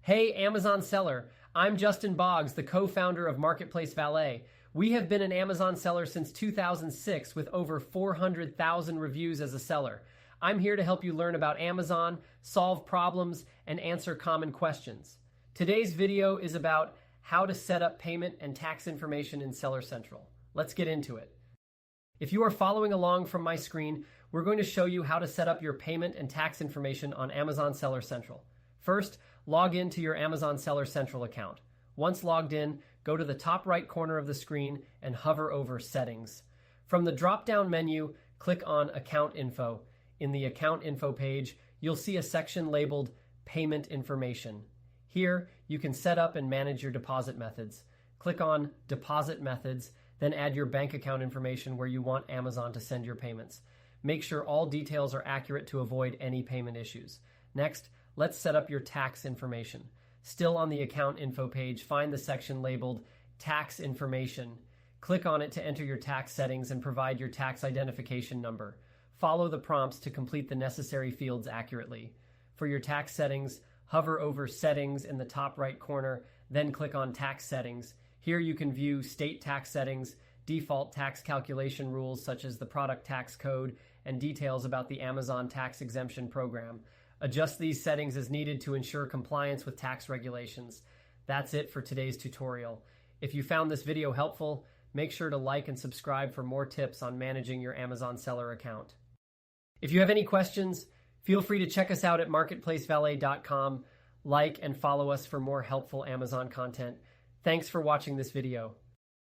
Hey, Amazon seller. I'm Justin Boggs, the co-founder of Marketplace Valet. We have been an Amazon seller since 2006 with over 400,000 reviews as a seller. I'm here to help you learn about Amazon, solve problems, and answer common questions. Today's video is about how to set up payment and tax information in Seller Central. Let's get into it. If you are following along from my screen, we're going to show you how to set up your payment and tax information on Amazon Seller Central. First, log in to your Amazon Seller Central account. Once logged in, go to the top right corner of the screen and hover over Settings. From the drop-down menu, click on Account Info. In the Account Info page, you'll see a section labeled Payment Information. Here, you can set up and manage your deposit methods. Click on Deposit Methods, then add your bank account information where you want Amazon to send your payments. Make sure all details are accurate to avoid any payment issues. Next, let's set up your tax information. Still on the Account Info page, find the section labeled Tax Information. Click on it to enter your tax settings and provide your tax identification number. Follow the prompts to complete the necessary fields accurately. For your tax settings, hover over Settings in the top right corner, then click on Tax Settings. Here you can view state tax settings, default tax calculation rules such as the product tax code, and details about the Amazon tax exemption program. Adjust these settings as needed to ensure compliance with tax regulations. That's it for today's tutorial. If you found this video helpful, make sure to like and subscribe for more tips on managing your Amazon seller account. If you have any questions, feel free to check us out at marketplacevalet.com. Like and follow us for more helpful Amazon content. Thanks for watching this video.